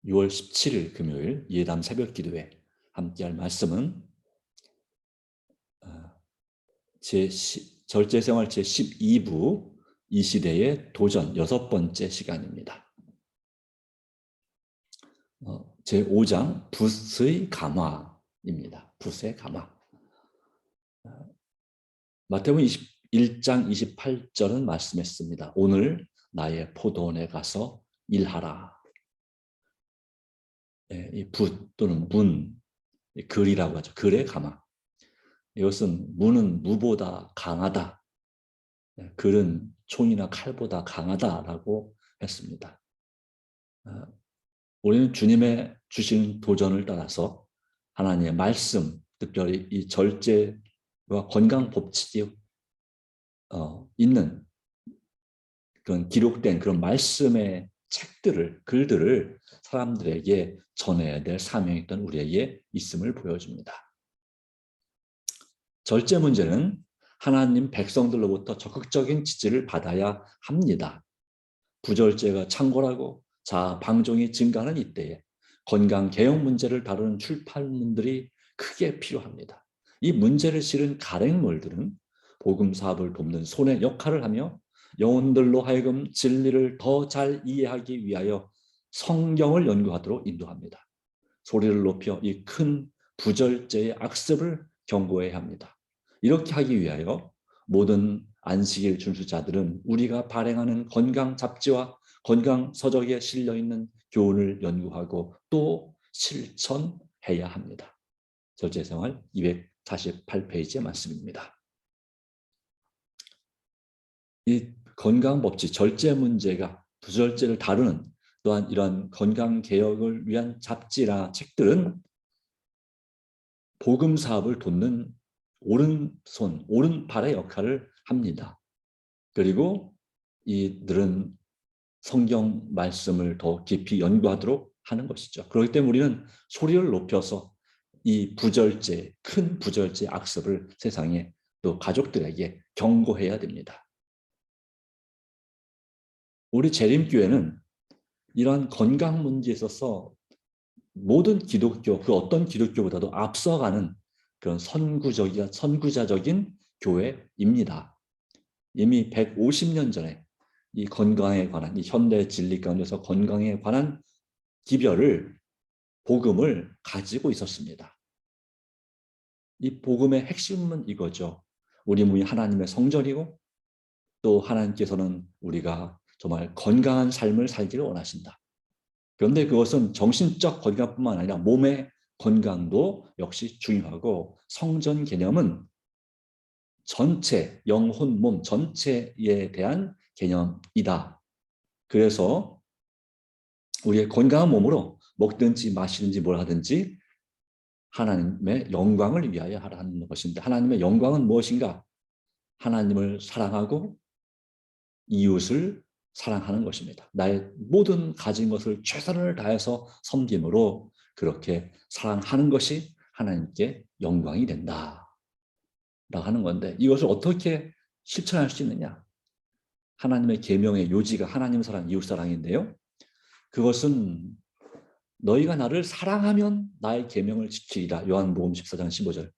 6월 17일 금요일 예담 새벽 기도회 함께할 말씀은 절제생활 제12부 이 시대의 도전 6번째 시간입니다. 제5장 붓의 감화입니다. 붓의 감화. 마태복음 21장 28절은 말씀했습니다. 오늘 나의 포도원에 가서 일하라. 이 붓 또는 문, 글이라고 하죠. 글의 감화. 이것은 무는 무보다 강하다. 글은 총이나 칼보다 강하다라고 했습니다. 우리는 주님의 주신 도전을 따라서 하나님의 말씀, 특별히 이 절제와 건강 법칙이 있는 그런 기록된 그런 말씀의 책들을, 글들을 사람들에게 전해야 될 사명이 있던 우리에게 있음을 보여줍니다. 절제 문제는 하나님 백성들로부터 적극적인 지지를 받아야 합니다. 부절제가 창궐하고 자아 방종이 증가하는 이때에 건강 개혁 문제를 다루는 출판물들이 크게 필요합니다. 이 문제를 실은 가랭물들은 복음 사업을 돕는 손의 역할을 하며 영혼들로 하여금 진리를 더 잘 이해하기 위하여 성경을 연구하도록 인도합니다. 소리를 높여 이 큰 부절제의 악습을 경고해야 합니다. 이렇게 하기 위하여 모든 안식일 준수자들은 우리가 발행하는 건강 잡지와 건강 서적에 실려있는 교훈을 연구하고 또 실천해야 합니다. 절제생활 248페이지의 말씀입니다. 이 건강법칙, 절제 문제가 부절제를 다루는 또한 이런 건강개혁을 위한 잡지나 책들은 복음 사업을 돕는 오른손, 오른팔의 역할을 합니다. 그리고 이들은 성경 말씀을 더 깊이 연구하도록 하는 것이죠. 그렇기 때문에 우리는 소리를 높여서 이 부절제, 큰 부절제 악습을 세상에 또 가족들에게 경고해야 됩니다. 우리 재림교회는 이러한 건강 문제에 있어서 모든 기독교, 그 어떤 기독교보다도 앞서가는 그런 선구자적인 교회입니다. 이미 150년 전에 이 건강에 관한, 이 현대 진리 가운데서 건강에 관한 기별을, 복음을 가지고 있었습니다. 이 복음의 핵심은 이거죠. 우리 몸이 하나님의 성전이고 또 하나님께서는 우리가 정말 건강한 삶을 살기를 원하신다. 그런데 그것은 정신적 건강뿐만 아니라 몸의 건강도 역시 중요하고 성전 개념은 전체, 영혼, 몸 전체에 대한 개념이다. 그래서 우리의 건강한 몸으로 먹든지 마시든지 뭘 하든지 하나님의 영광을 위하여 하라는 것인데 하나님의 영광은 무엇인가? 하나님을 사랑하고 이웃을 사랑하는 것입니다. 나의 모든 가진 것을 최선을 다해서 섬김으로 그렇게 사랑하는 것이 하나님께 영광이 된다. 라고 하는 건데 이것을 어떻게 실천할 수 있느냐? 하나님의 계명의 요지가 하나님 사랑, 이웃 사랑인데요. 그것은 너희가 나를 사랑하면 나의 계명을 지키리라. 요한복음 14장 15절.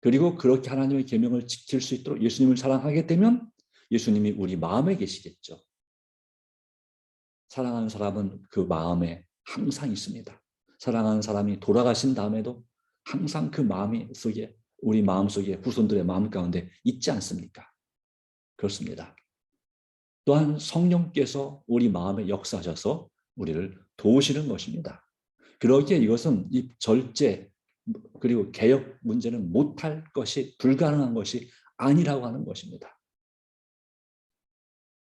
그리고 그렇게 하나님의 계명을 지킬 수 있도록 예수님을 사랑하게 되면 예수님이 우리 마음에 계시겠죠. 사랑하는 사람은 그 마음에 항상 있습니다. 사랑하는 사람이 돌아가신 다음에도 항상 그 마음 속에 우리 마음 속에 후손들의 마음 가운데 있지 않습니까? 그렇습니다. 또한 성령께서 우리 마음에 역사하셔서 우리를 도우시는 것입니다. 그러기에 이것은 이 절제 그리고 개혁 문제는 못할 것이 불가능한 것이 아니라고 하는 것입니다.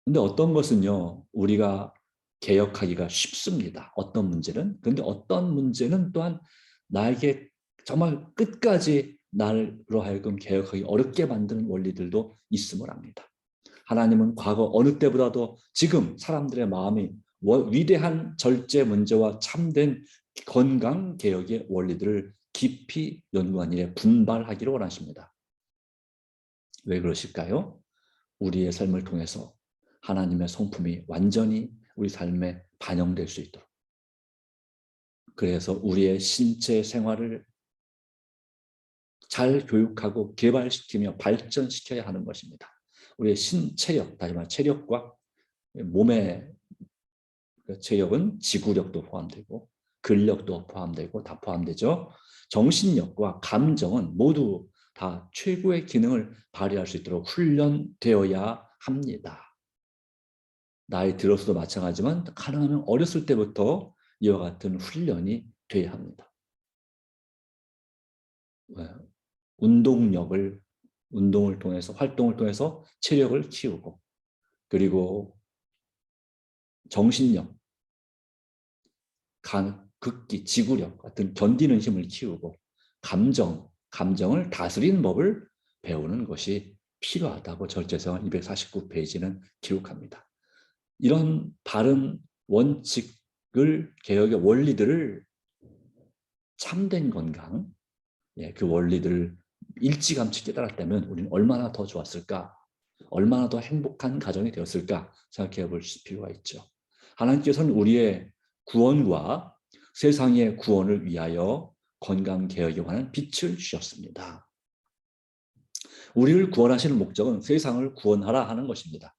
근데 어떤 것은요, 우리가 개혁하기가 쉽습니다. 어떤 문제는. 그런데 어떤 문제는 또한 나에게 정말 끝까지 나로 하여금 개혁하기 어렵게 만드는 원리들도 있음을 압니다. 하나님은 과거 어느 때보다도 지금 사람들의 마음이 위대한 절제 문제와 참된 건강 개혁의 원리들을 깊이 연구한 일에 분발하기를 원하십니다. 왜 그러실까요? 우리의 삶을 통해서 하나님의 성품이 완전히 우리 삶에 반영될 수 있도록 그래서 우리의 신체 생활을 잘 교육하고 개발시키며 발전시켜야 하는 것입니다. 우리의 신체력, 다시 말해 체력과 몸의 체력은 지구력도 포함되고 근력도 포함되고 다 포함되죠. 정신력과 감정은 모두 다 최고의 기능을 발휘할 수 있도록 훈련되어야 합니다. 나이 들어서도 마찬가지지만 가능하면 어렸을 때부터 이와 같은 훈련이 돼야 합니다. 운동을 통해서 활동을 통해서 체력을 키우고 그리고 정신력, 극기, 지구력 같은 견디는 힘을 키우고 감정을 다스리는 법을 배우는 것이 필요하다고 절제생활 249페이지는 기록합니다. 이런 바른 원칙을 개혁의 원리들을 참된 건강, 그 원리들을 일찌감치 깨달았다면 우리는 얼마나 더 좋았을까? 얼마나 더 행복한 가정이 되었을까 생각해 볼 필요가 있죠. 하나님께서는 우리의 구원과 세상의 구원을 위하여 건강개혁에 관한 빛을 주셨습니다. 우리를 구원하시는 목적은 세상을 구원하라 하는 것입니다.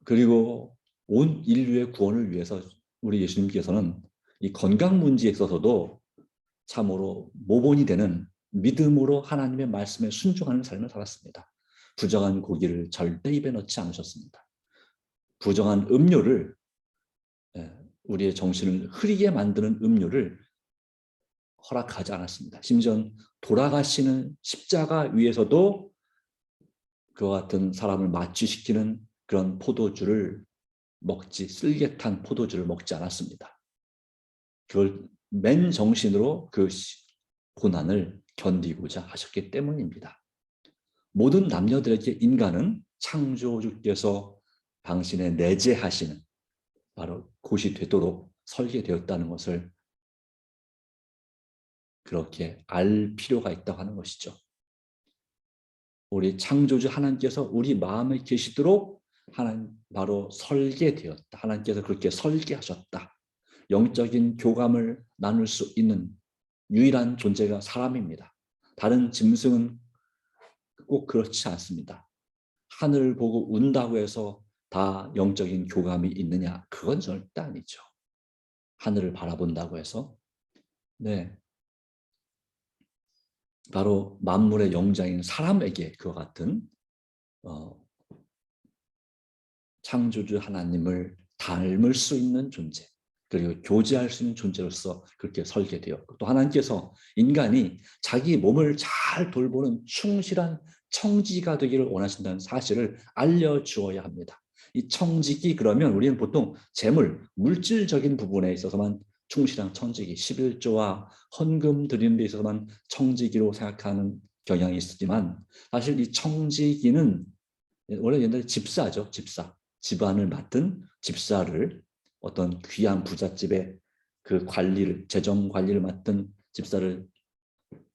그리고 온 인류의 구원을 위해서 우리 예수님께서는 이 건강 문제에 있어서도 참으로 모본이 되는 믿음으로 하나님의 말씀에 순종하는 삶을 살았습니다. 부정한 고기를 절대 입에 넣지 않으셨습니다. 부정한 음료를, 우리의 정신을 흐리게 만드는 음료를 허락하지 않았습니다. 심지어 돌아가시는 십자가 위에서도 그와 같은 사람을 마취시키는 그런 쓸개탄 포도주를 먹지 않았습니다. 그걸 맨 정신으로 그 고난을 견디고자 하셨기 때문입니다. 모든 남녀들에게 인간은 창조주께서 당신의 내재하시는 바로 곳이 되도록 설계되었다는 것을 그렇게 알 필요가 있다고 하는 것이죠. 우리 창조주 하나님께서 우리 마음에 계시도록 바로 설계되었다. 하나님께서 그렇게 설계하셨다. 영적인 교감을 나눌 수 있는 유일한 존재가 사람입니다. 다른 짐승은 꼭 그렇지 않습니다. 하늘을 보고 운다고 해서 다 영적인 교감이 있느냐? 그건 절대 아니죠. 하늘을 바라본다고 해서. 네. 바로 만물의 영장인 사람에게 그와 같은 창조주 하나님을 닮을 수 있는 존재, 그리고 교제할 수 있는 존재로서 그렇게 설계되었고, 또 하나님께서 인간이 자기 몸을 잘 돌보는 충실한 청지기가 되기를 원하신다는 사실을 알려주어야 합니다. 이 청지기, 그러면 우리는 보통 재물, 물질적인 부분에 있어서만 충실한 청지기, 11조와 헌금 드리는 데 있어서만 청지기로 생각하는 경향이 있지만, 사실 이 청지기는 원래 옛날에 집사죠. 집안을 맡은 집사를, 어떤 귀한 부잣집의 그 관리를, 재정 관리를 맡은 집사를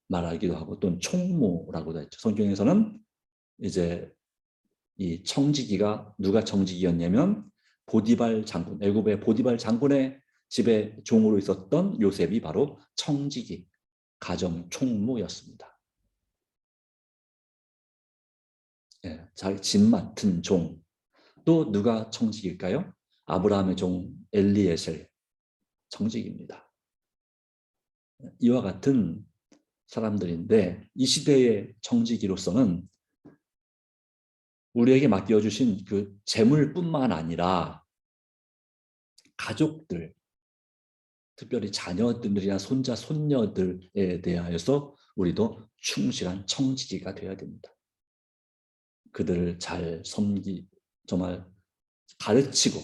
말하기도 하고, 또는 총무라고도 했죠. 성경에서는 이제 이 청지기가 누가 청지기였냐면 보디발 장군, 애굽의 보디발 장군의 집에 종으로 있었던 요셉이 바로 청지기, 가정 총무였습니다. 잘 집 맡은 종. 또 누가 청지기일까요? 아브라함의 종 엘리에셀 청지기입니다. 이와 같은 사람들인데, 이 시대의 청지기로서는 우리에게 맡겨주신 그 재물뿐만 아니라 가족들, 특별히 자녀들이나 손자, 손녀들에 대하여서 우리도 충실한 청지기가 되어야 됩니다. 그들을 잘 정말 가르치고,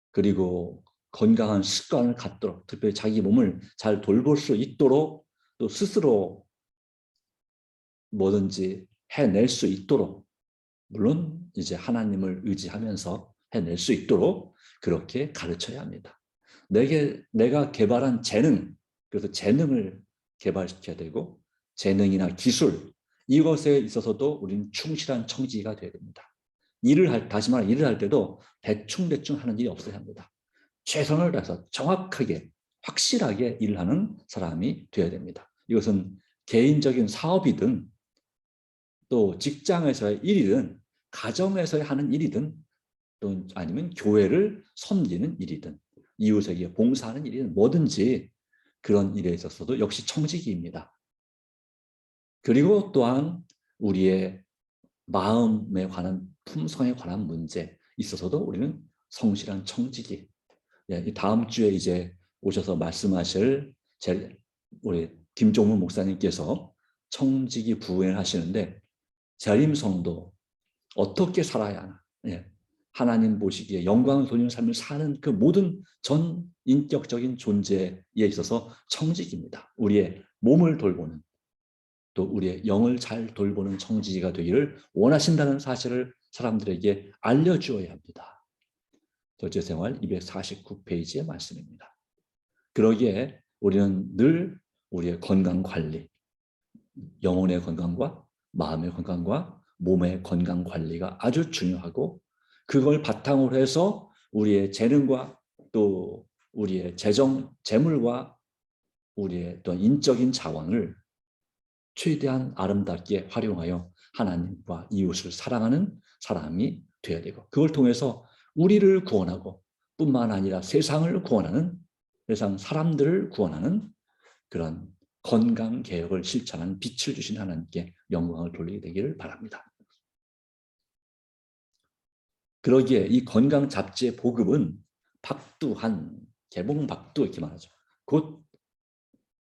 그리고 건강한 습관을 갖도록, 특별히 자기 몸을 잘 돌볼 수 있도록, 또 스스로 뭐든지 해낼 수 있도록, 물론 이제 하나님을 의지하면서 해낼 수 있도록 그렇게 가르쳐야 합니다. 내가 개발한 재능, 그래서 재능을 개발시켜야 되고, 재능이나 기술, 이것에 있어서도 우리는 충실한 청지기가 되어야 됩니다. 다시 말해 일을 할 때도 대충 하는 일이 없어야 합니다. 최선을 다해서 정확하게 확실하게 일을 하는 사람이 되어야 됩니다. 이것은 개인적인 사업이든 또 직장에서의 일이든 가정에서 하는 일이든 또 아니면 교회를 섬기는 일이든 이웃에게 봉사하는 일이든 뭐든지 그런 일에 있어서도 역시 청지기입니다. 그리고 또한 우리의 마음에 관한 품성에 관한 문제 있어서도 우리는 성실한 청지기. 이 다음 주에 이제 오셔서 말씀하실 우리 김종문 목사님께서 청지기 부흥을 하시는데 재림성도 어떻게 살아야 하나. 하나님 보시기에 영광을 돌리는 삶을 사는 그 모든 전 인격적인 존재에 있어서 청지기입니다. 우리의 몸을 돌보는 또 우리의 영을 잘 돌보는 청지기가 되기를 원하신다는 사실을 사람들에게 알려주어야 합니다. 교제생활 249페이지의 말씀입니다. 그러기에 우리는 늘 우리의 건강관리, 영혼의 건강과 마음의 건강과 몸의 건강관리가 아주 중요하고 그걸 바탕으로 해서 우리의 재능과 또 우리의 재물과 우리의 또 인적인 자원을 최대한 아름답게 활용하여 하나님과 이웃을 사랑하는 사람이 되어야 되고 그걸 통해서 우리를 구원하고 뿐만 아니라 세상을 구원하는 세상 사람들을 구원하는 그런 건강개혁을 실천하는 빛을 주신 하나님께 영광을 돌리게 되기를 바랍니다. 그러기에 이 건강잡지의 보급은 박두한, 개봉박두 이렇게 말하죠. 곧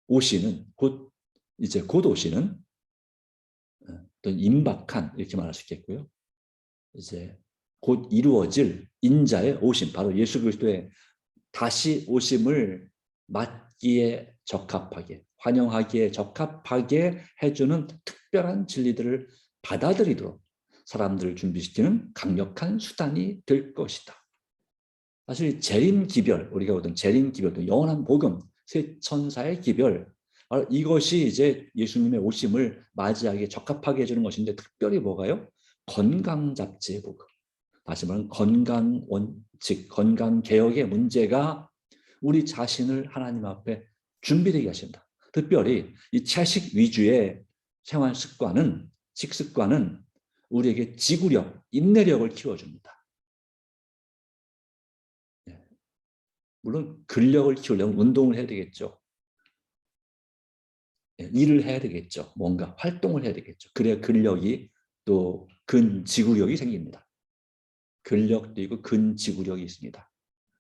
오시는, 곧 오시는 또 임박한 이렇게 말할 수 있겠고요. 이제 곧 이루어질 인자의 오심, 바로 예수 그리스도의 다시 오심을 맞기에 적합하게, 환영하기에 적합하게 해주는 특별한 진리들을 받아들이도록 사람들을 준비시키는 강력한 수단이 될 것이다. 사실 재림기별, 우리가 보던 재림기별, 영원한 복음, 새 천사의 기별, 이것이 이제 예수님의 오심을 맞이하기에 적합하게 해주는 것인데 특별히 뭐가요? 건강잡지의 복음. 다시 말하면 건강 원칙, 건강 개혁의 문제가 우리 자신을 하나님 앞에 준비되게 하신다. 특별히 이 채식 위주의 생활 습관은, 식습관은 우리에게 지구력, 인내력을 키워줍니다. 물론 근력을 키우려면 운동을 해야 되겠죠. 일을 해야 되겠죠. 뭔가 활동을 해야 되겠죠. 그래야 근력이 또 근지구력이 생깁니다. 근력도 있고 근지구력이 있습니다.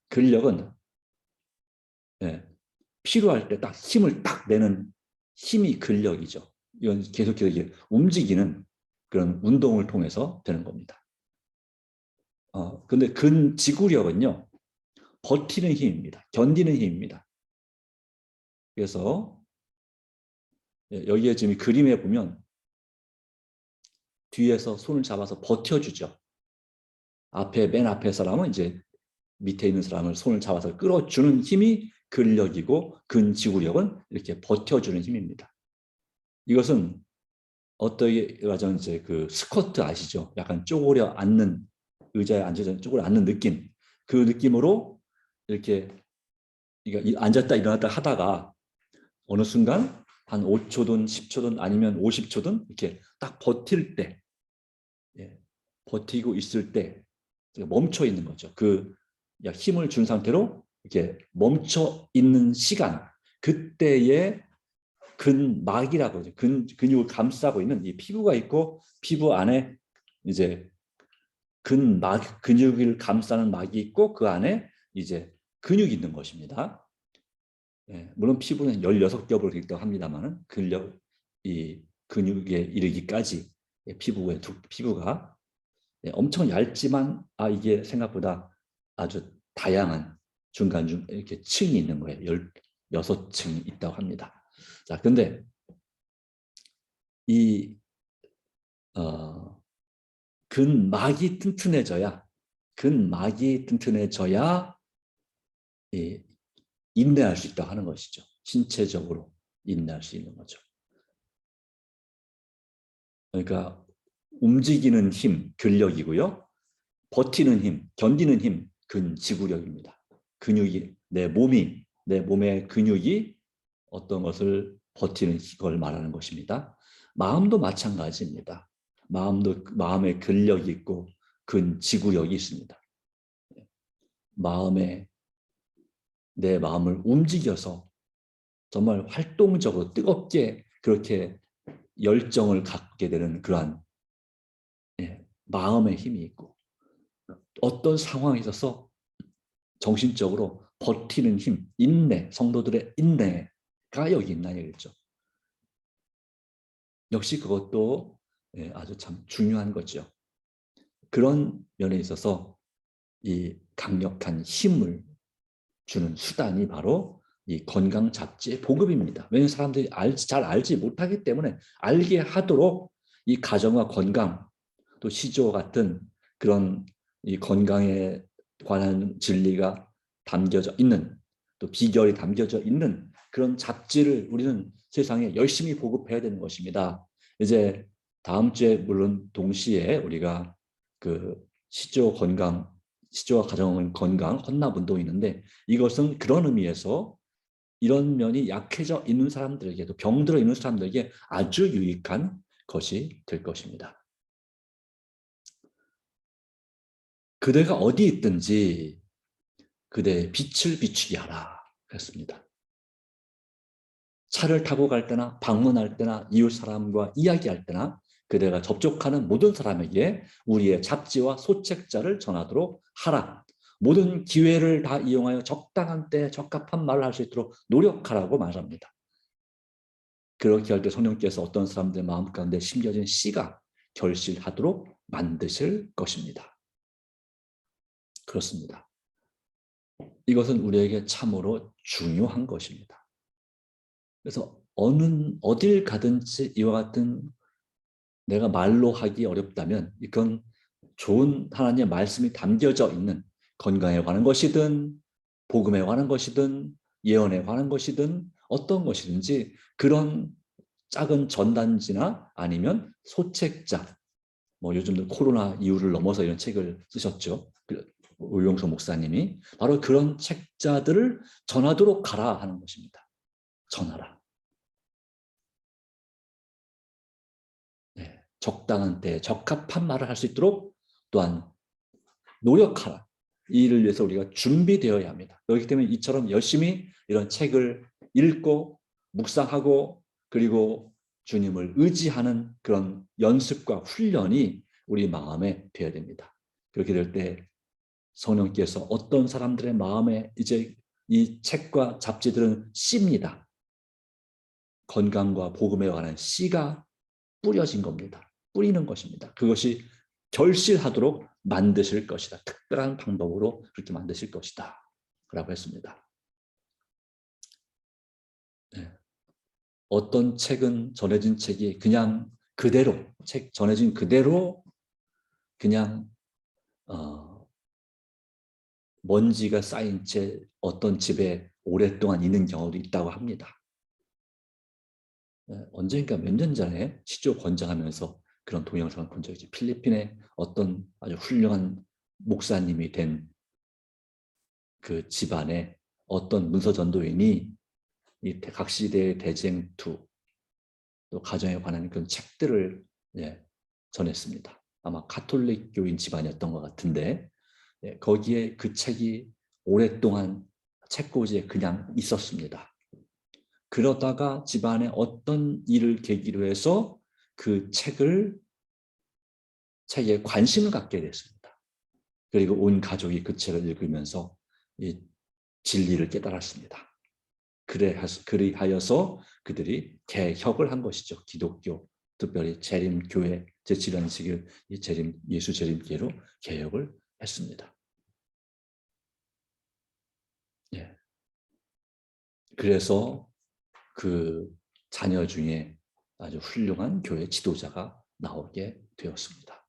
근력은 필요할 때 딱 힘을 딱 내는 힘이 근력이죠. 이건 계속해서 움직이는 그런 운동을 통해서 되는 겁니다. 근데 근지구력은요, 버티는 힘입니다. 견디는 힘입니다. 그래서 여기에 지금 그림에 보면 뒤에서 손을 잡아서 버텨주죠. 맨 앞에 사람은 이제 밑에 있는 사람을 손을 잡아서 끌어주는 힘이 근력이고 근지구력은 이렇게 버텨주는 힘입니다. 이것은 어떻게 말하자면 이제 그 스쿼트 아시죠? 약간 쪼그려 앉는 의자에 앉아서 쪼그려 앉는 느낌. 그 느낌으로 이렇게 앉았다 일어났다 하다가 어느 순간 한 5초든 10초든 아니면 50초든 이렇게 딱 버틸 때, 버티고 있을 때 멈춰 있는 거죠. 그 힘을 준 상태로 이렇게 멈춰 있는 시간, 그때의 근막이라고 하죠. 근육을 감싸고 있는 이 피부가 있고 피부 안에 이제 근육을 감싸는 막이 있고 그 안에 이제 근육이 있는 것입니다. 물론 피부는 16겹으로 되어 있다고 합니다만 이 근육에 이르기까지 피부가 엄청 얇지만 이게 생각보다 아주 다양한 중간중 이렇게 층이 있는 거예요. 16층이 있다고 합니다. 자, 근데 이 근막이 튼튼해져야 인내할 수 있다고 하는 것이죠. 신체적으로 인내할 수 있는 거죠. 그러니까 움직이는 힘, 근력이고요. 버티는 힘, 견디는 힘, 근지구력입니다. 근육이 내 몸의 근육이 어떤 것을 버티는 걸 말하는 것입니다. 마음도 마찬가지입니다. 마음에 근력이 있고 지구력이 있습니다. 내 마음을 움직여서 정말 활동적으로 뜨겁게 그렇게 열정을 갖게 되는 그러한 마음의 힘이 있고 어떤 상황에 있어서 정신적으로 버티는 힘, 인내, 성도들의 인내가 여기 있나 얘기죠. 역시 그것도 아주 참 중요한 거죠. 그런 면에 있어서 이 강력한 힘을 주는 수단이 바로 이 건강 잡지의 보급입니다. 왜냐하면 사람들이 잘 알지 못하기 때문에 알게 하도록 이 가정과 건강 또 시조 같은 그런 이 건강에 관한 진리가 담겨져 있는 또 비결이 담겨져 있는 그런 잡지를 우리는 세상에 열심히 보급해야 되는 것입니다. 이제 다음 주에 물론 동시에 우리가 그 시조와 가정 건강 헌납 운동이 있는데 이것은 그런 의미에서 이런 면이 약해져 있는 사람들에게도 병들어 있는 사람들에게 아주 유익한 것이 될 것입니다. 그대가 어디 있든지 그대의 빛을 비추게 하라 그랬습니다. 차를 타고 갈 때나 방문할 때나 이웃 사람과 이야기할 때나 그대가 접촉하는 모든 사람에게 우리의 잡지와 소책자를 전하도록 하라. 모든 기회를 다 이용하여 적당한 때 적합한 말을 할 수 있도록 노력하라고 말합니다. 그렇게 할 때 성령께서 어떤 사람들의 마음 가운데 심겨진 씨가 결실하도록 만드실 것입니다. 그렇습니다. 이것은 우리에게 참으로 중요한 것입니다. 그래서 어딜 가든지 이와 같은 내가 말로 하기 어렵다면 이건 좋은 하나님의 말씀이 담겨져 있는 건강에 관한 것이든 복음에 관한 것이든 예언에 관한 것이든 어떤 것이든지 그런 작은 전단지나 아니면 소책자 요즘도 코로나 이후를 넘어서 이런 책을 쓰셨죠. 오용서 목사님이 바로 그런 책자들을 전하도록 가라 하는 것입니다. 전하라. 네, 적당한 때 적합한 말을 할 수 있도록 또한 노력하라. 이 일을 위해서 우리가 준비되어야 합니다. 그렇기 때문에 이처럼 열심히 이런 책을 읽고 묵상하고 그리고 주님을 의지하는 그런 연습과 훈련이 우리 마음에 되어야 됩니다. 그렇게 될 때 성령께서 어떤 사람들의 마음에 이제 이 책과 잡지들은 씨입니다. 건강과 복음에 관한 씨가 뿌려진 겁니다. 뿌리는 것입니다. 그것이 결실하도록 만드실 것이다. 특별한 방법으로 그렇게 만드실 것이다. 라고 했습니다. 네. 어떤 책은 전해진 책이 그냥 그대로 전해진 그대로 그냥 먼지가 쌓인 채 어떤 집에 오랫동안 있는 경우도 있다고 합니다. 언젠가 몇 년 전에 시조 권장하면서 그런 동영상을 본 적이 있죠. 필리핀의 어떤 아주 훌륭한 목사님이 된 그 집안에 어떤 문서 전도인이 이 각 시대의 대쟁투 또 가정에 관한 그런 책들을 전했습니다. 아마 가톨릭 교인 집안이었던 것 같은데 거기에 그 책이 오랫동안 책꽂이에 그냥 있었습니다. 그러다가 집안에 어떤 일을 계기로 해서 그 책에 관심을 갖게 됐습니다. 그리고 온 가족이 그 책을 읽으면서 이 진리를 깨달았습니다. 그리하여서 그들이 개혁을 한 것이죠. 기독교, 특별히 재림교회 제7안식일 예수 재림교회로 개혁을 했습니다. 예. 그래서 그 자녀 중에 아주 훌륭한 교회 지도자가 나오게 되었습니다.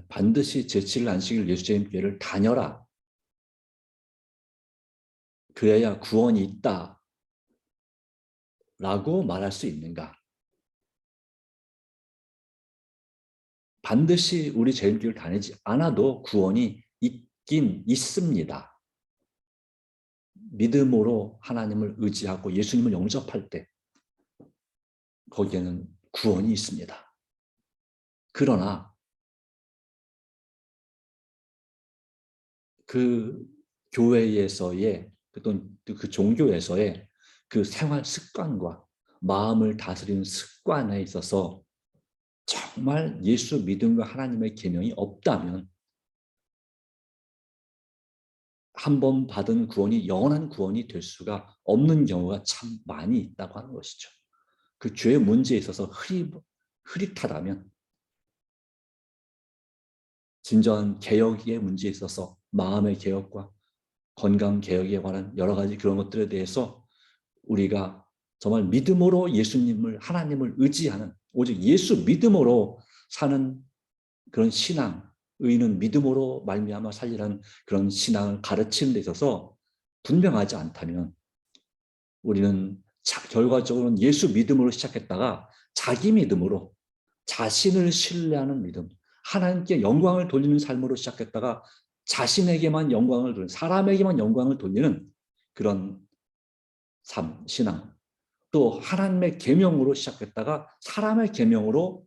반드시 제7일 안식일 예수 재림교회를 다녀라. 그래야 구원이 있다. 라고 말할 수 있는가? 반드시 우리 재림교회를 다니지 않아도 구원이 있긴 있습니다. 믿음으로 하나님을 의지하고 예수님을 영접할 때 거기에는 구원이 있습니다. 그러나 그 교회에서의 또는 그 종교에서의 그 생활 습관과 마음을 다스리는 습관에 있어서 정말 예수 믿음과 하나님의 계명이 없다면 한 번 받은 구원이 영원한 구원이 될 수가 없는 경우가 참 많이 있다고 하는 것이죠. 그 죄의 문제에 있어서 흐릿하다면 진정한 개혁의 문제에 있어서 마음의 개혁과 건강 개혁에 관한 여러 가지 그런 것들에 대해서 우리가 정말 믿음으로 예수님을 하나님을 의지하는 오직 예수 믿음으로 사는 그런 신앙, 의인은 믿음으로 말미암아 살리라는 그런 신앙을 가르치는 데 있어서 분명하지 않다면 우리는 결과적으로는 예수 믿음으로 시작했다가 자기 믿음으로 자신을 신뢰하는 믿음, 하나님께 영광을 돌리는 삶으로 시작했다가 자신에게만 영광을 돌리는, 사람에게만 영광을 돌리는 그런 삶, 신앙, 또 하나님의 계명으로 시작했다가 사람의 계명으로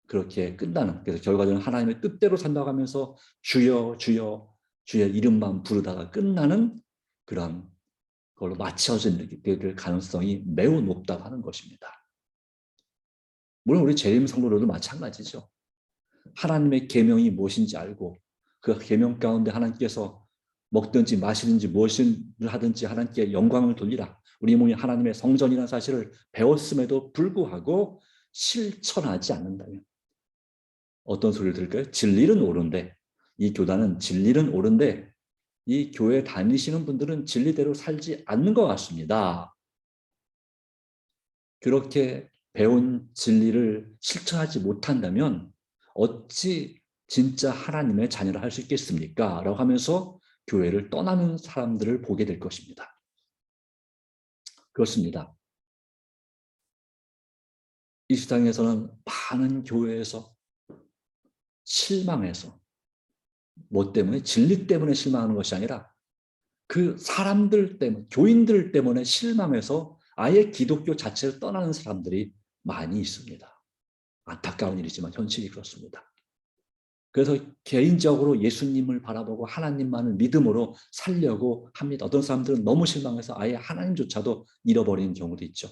그렇게 끝나는, 그래서 결과적으로 하나님의 뜻대로 산다고 하면서 주여 주여 주의 이름만 부르다가 끝나는 그런 걸로 맞춰질 가능성이 매우 높다고 하는 것입니다. 물론 우리 재림 성도들도 마찬가지죠. 하나님의 계명이 무엇인지 알고 그 계명 가운데 하나님께서 먹든지 마시든지 무엇을 하든지 하나님께 영광을 돌리라. 우리 몸이 하나님의 성전이라는 사실을 배웠음에도 불구하고 실천하지 않는다면 어떤 소리를 들을까요? 진리는 옳은데, 이 교단은 진리는 옳은데 이 교회 다니시는 분들은 진리대로 살지 않는 것 같습니다. 그렇게 배운 진리를 실천하지 못한다면 어찌 진짜 하나님의 자녀를 할 수 있겠습니까? 라고 하면서 교회를 떠나는 사람들을 보게 될 것입니다. 그렇습니다. 이 세상에서는 많은 교회에서 실망해서 뭐 때문에? 진리 때문에 실망하는 것이 아니라 그 사람들 때문에, 교인들 때문에 실망해서 아예 기독교 자체를 떠나는 사람들이 많이 있습니다. 안타까운 일이지만 현실이 그렇습니다. 그래서 개인적으로 예수님을 바라보고 하나님만을 믿음으로 살려고 합니다. 어떤 사람들은 너무 실망해서 아예 하나님조차도 잃어버리는 경우도 있죠.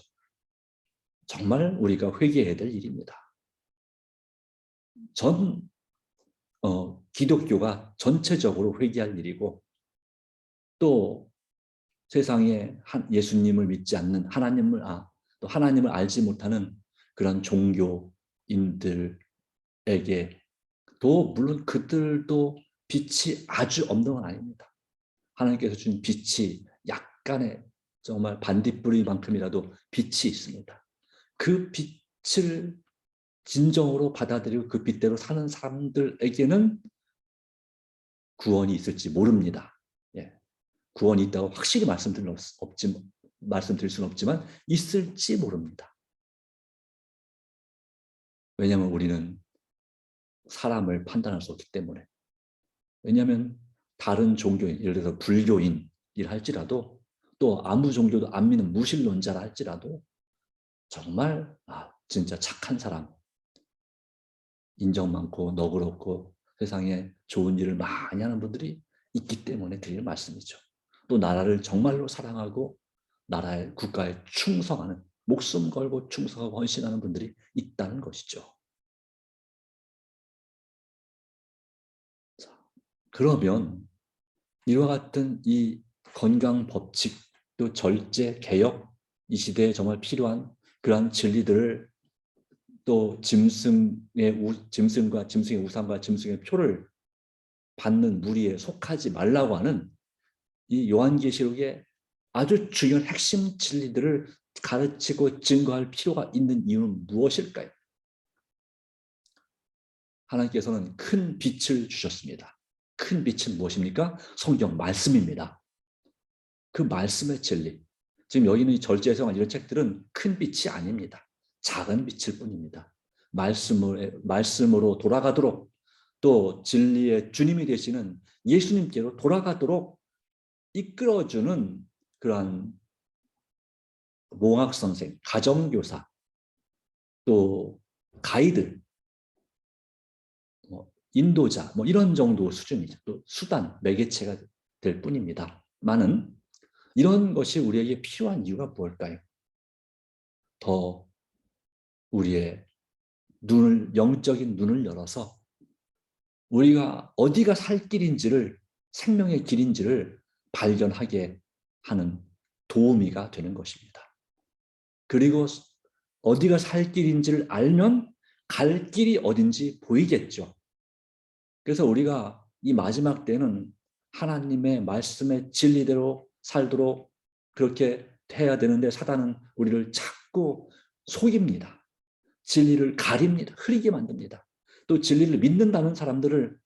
정말 우리가 회개해야 될 일입니다. 기독교가 전체적으로 회개할 일이고 또 세상에 예수님을 믿지 않는 또 하나님을 알지 못하는 그런 종교인들에게 또 물론 그들도 빛이 아주 없는 건 아닙니다. 하나님께서 준 빛이 약간의 정말 반딧불이만큼이라도 빛이 있습니다. 그 빛을 진정으로 받아들이고 그 빛대로 사는 사람들에게는 구원이 있을지 모릅니다. 예. 구원이 있다고 확실히 말씀드릴 수는 없지만 있을지 모릅니다. 왜냐하면 우리는 사람을 판단할 수 없기 때문에. 왜냐하면 다른 종교인, 예를 들어서 불교인이라 할지라도 또 아무 종교도 안 믿는 무신론자라 할지라도 정말 진짜 착한 사람, 인정 많고 너그럽고 세상에 좋은 일을 많이 하는 분들이 있기 때문에 드리는 말씀이죠. 또 나라를 정말로 사랑하고 나라의 국가에 충성하는, 목숨 걸고 충성하고 헌신하는 분들이 있다는 것이죠. 그러면 이와 같은 이 건강 법칙 또 절제 개혁 이 시대에 정말 필요한 그러한 진리들을 또 짐승의 우상과 짐승의 표를 받는 무리에 속하지 말라고 하는 이 요한계시록의 아주 중요한 핵심 진리들을 가르치고 증거할 필요가 있는 이유는 무엇일까요? 하나님께서는 큰 빛을 주셨습니다. 큰 빛은 무엇입니까? 성경 말씀입니다. 그 말씀의 진리. 지금 여기 있는 절제성한 이런 책들은 큰 빛이 아닙니다. 작은 빛일 뿐입니다. 말씀으로 돌아가도록 또 진리의 주님이 되시는 예수님께로 돌아가도록 이끌어주는 그러한 몽학 선생, 가정교사, 또 가이드, 인도자, 이런 정도 수준이죠. 또 수단, 매개체가 될 뿐입니다.많은 이런 것이 우리에게 필요한 이유가 무엇일까요? 더 우리의 영적인 눈을 열어서 우리가 어디가 살 길인지를, 생명의 길인지를 발견하게 하는 도우미가 되는 것입니다. 그리고 어디가 살 길인지를 알면 갈 길이 어딘지 보이겠죠. 그래서 우리가 이 마지막 때는 하나님의 말씀의 진리대로 살도록 그렇게 해야 되는데 사단은 우리를 자꾸 속입니다. 진리를 가립니다. 흐리게 만듭니다. 또 진리를 믿는다는 사람들을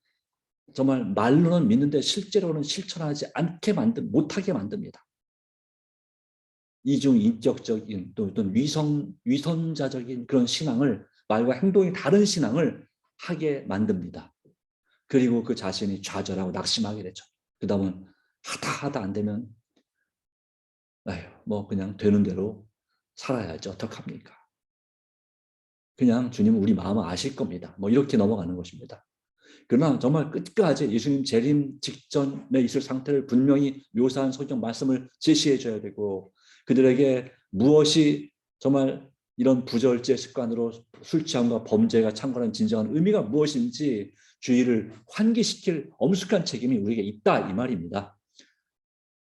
정말 말로는 믿는데 실제로는 실천하지 못하게 만듭니다. 이중인격적인 또는 위선자적인 그런 신앙을, 말과 행동이 다른 신앙을 하게 만듭니다. 그리고 그 자신이 좌절하고 낙심하게 되죠. 그 다음은 하다 안 되면 그냥 되는 대로 살아야지 어떡합니까? 그냥 주님은 우리 마음을 아실 겁니다. 이렇게 넘어가는 것입니다. 그러나 정말 끝까지 예수님 재림 직전에 있을 상태를 분명히 묘사한 성경 말씀을 제시해 줘야 되고, 그들에게 무엇이 정말 이런 부절제 습관으로 술 취함과 범죄가 창궐한 진정한 의미가 무엇인지 주의를 환기시킬 엄숙한 책임이 우리에게 있다, 이 말입니다.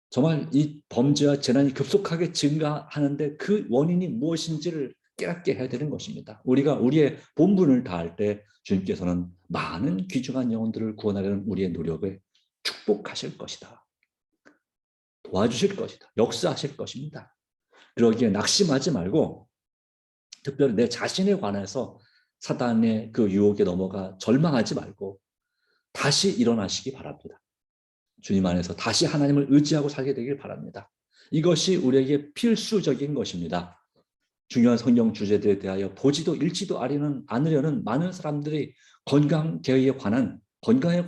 정말 이 범죄와 재난이 급속하게 증가하는데 그 원인이 무엇인지를 깨닫게 해야 되는 것입니다. 우리가 우리의 본분을 다할 때 주님께서는 많은 귀중한 영혼들을 구원하려는 우리의 노력을 축복하실 것이다. 도와주실 것이다. 역사하실 것입니다. 그러기에 낙심하지 말고 특별히 내 자신에 관해서 사단의 그 유혹에 넘어가 절망하지 말고 다시 일어나시기 바랍니다. 주님 안에서 다시 하나님을 의지하고 살게 되길 바랍니다. 이것이 우리에게 필수적인 것입니다. 중요한 성경 주제들에 대하여 보지도 읽지도 않으려는 많은 사람들이 건강에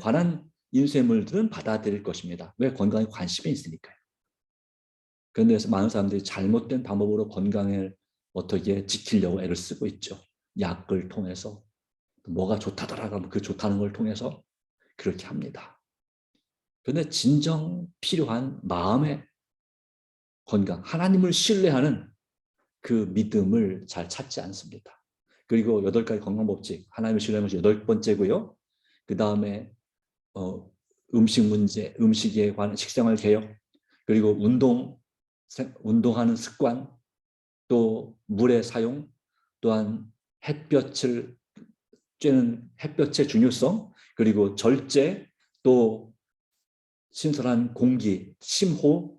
관한 인쇄물들은 받아들일 것입니다. 왜? 건강에 관심이 있으니까요. 그런데 많은 사람들이 잘못된 방법으로 건강을 어떻게 지키려고 애를 쓰고 있죠. 약을 통해서, 뭐가 좋다더라 그러면 그 좋다는 걸 통해서 그렇게 합니다. 그런데 진정 필요한 마음의 건강, 하나님을 신뢰하는 그 믿음을 잘 찾지 않습니다. 그리고 8가지 건강법칙, 하나님을 신뢰하는 것이 8번째고요. 그 다음에 음식 문제, 음식에 관한 식생활 개혁, 그리고 운동하는 습관, 또 물의 사용, 또한 햇볕을 쬐는 햇볕의 중요성, 그리고 절제, 또 신선한 공기, 심호,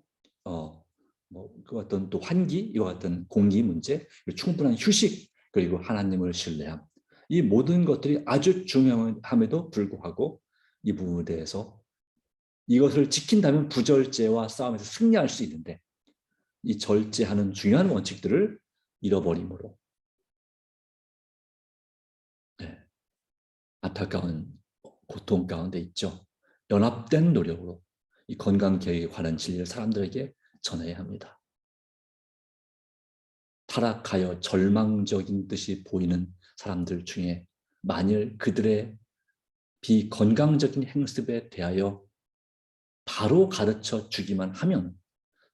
그 어떤 또 환기, 이와 같은 공기 문제, 충분한 휴식, 그리고 하나님을 신뢰함. 이 모든 것들이 아주 중요함에도 불구하고 이 부분에 대해서 이것을 지킨다면 부절제와 싸움에서 승리할 수 있는데 이 절제하는 중요한 원칙들을 잃어버림으로 안타까운 고통 가운데 있죠. 연합된 노력으로 이 건강 계획에 관한 진리를 사람들에게 전해야 합니다. 타락하여 절망적인 듯이 보이는 사람들 중에 만일 그들의 비건강적인 행습에 대하여 바로 가르쳐 주기만 하면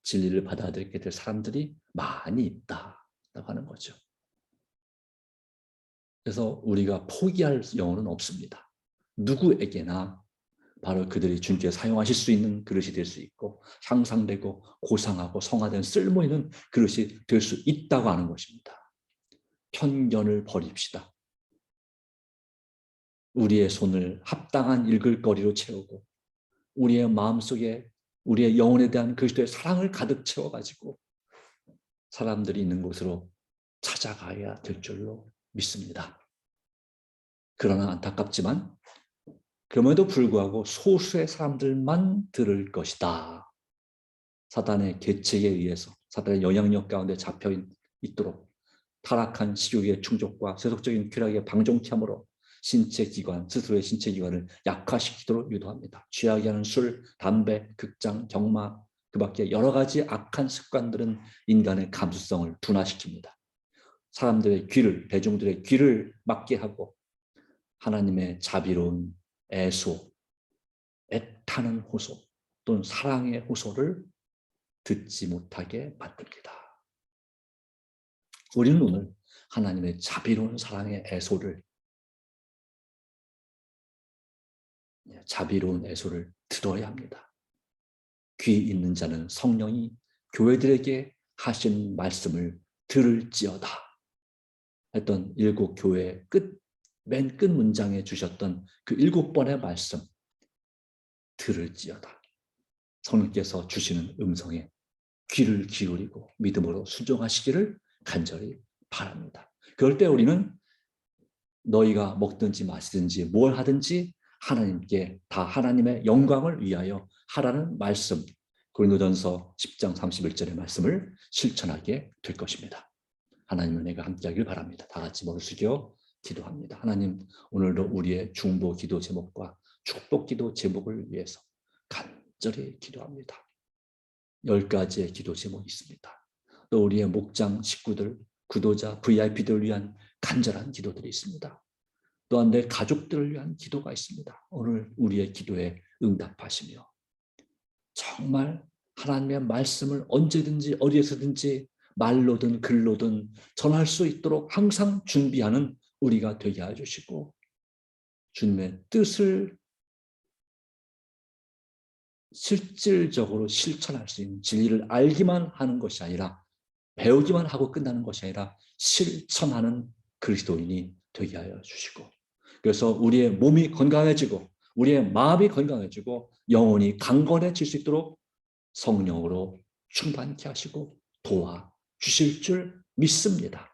진리를 받아들이게 될 사람들이 많이 있다라고 하는 거죠. 그래서 우리가 포기할 영혼은 없습니다. 누구에게나 바로 그들이 주님께 사용하실 수 있는 그릇이 될 수 있고 향상되고 고상하고 성화된 쓸모있는 그릇이 될 수 있다고 하는 것입니다. 편견을 버립시다. 우리의 손을 합당한 읽을거리로 채우고 우리의 마음속에 우리의 영혼에 대한 그리스도의 사랑을 가득 채워가지고 사람들이 있는 곳으로 찾아가야 될 줄로 믿습니다. 그러나 안타깝지만 그럼에도 불구하고 소수의 사람들만 들을 것이다. 사단의 계책에 의해서 사단의 영향력 가운데 잡혀 있도록 타락한 식욕의 충족과 세속적인 쾌락의 방종케 함으로 신체 기관, 스스로의 신체 기관을 약화시키도록 유도합니다. 취하게 하는 술, 담배, 극장, 경마, 그 밖에 여러 가지 악한 습관들은 인간의 감수성을 둔화시킵니다. 사람들의 귀를, 대중들의 귀를 막게 하고 하나님의 자비로운 애소, 애타는 호소 또는 사랑의 호소를 듣지 못하게 만듭니다. 우리는 오늘 하나님의 자비로운 사랑의 애소를 들어야 합니다. 귀 있는 자는 성령이 교회들에게 하신 말씀을 들을지어다 했던 일곱 교회의 맨 끝 문장에 주셨던 그 7번의 말씀, 들을지어다. 성령께서 주시는 음성에 귀를 기울이고 믿음으로 순종하시기를 간절히 바랍니다. 그럴 때 우리는 너희가 먹든지 마시든지 뭘 하든지 하나님께 다 하나님의 영광을 위하여 하라는 말씀, 고린도전서 10장 31절의 말씀을 실천하게 될 것입니다. 하나님의 은혜가 함께하길 바랍니다. 다 같이 머리 숙여 기도합니다. 하나님, 오늘도 우리의 중보 기도 제목과 축복 기도 제목을 위해서 간절히 기도합니다. 10가지의 기도 제목이 있습니다. 또 우리의 목장 식구들, 구도자, VIP들을 위한 간절한 기도들이 있습니다. 또한 내 가족들을 위한 기도가 있습니다. 오늘 우리의 기도에 응답하시며 정말 하나님의 말씀을 언제든지 어디에서든지 말로든 글로든 전할 수 있도록 항상 준비하는 우리가 되게 해주시고 주님의 뜻을 실질적으로 실천할 수 있는 진리를 알기만 하는 것이 아니라 배우기만 하고 끝나는 것이 아니라 실천하는 그리스도인이 되게 하여 주시고 그래서 우리의 몸이 건강해지고 우리의 마음이 건강해지고 영혼이 강건해질 수 있도록 성령으로 충만케 하시고 도와주실 줄 믿습니다.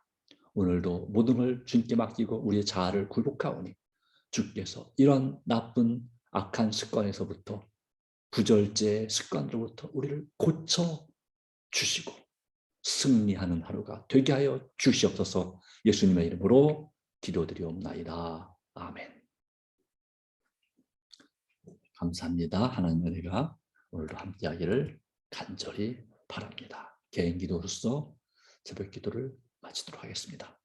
오늘도 모든 걸 주님께 맡기고 우리의 자아를 굴복하오니 주께서 이런 나쁜 악한 습관에서부터 부절제 습관으로부터 우리를 고쳐주시고 승리하는 하루가 되게 하여 주시옵소서. 예수님의 이름으로 기도드리옵나이다. 아멘. 감사합니다. 하나님의 은혜가 오늘도 함께하기를 간절히 바랍니다. 개인 기도로서 새벽 기도를 마치도록 하겠습니다.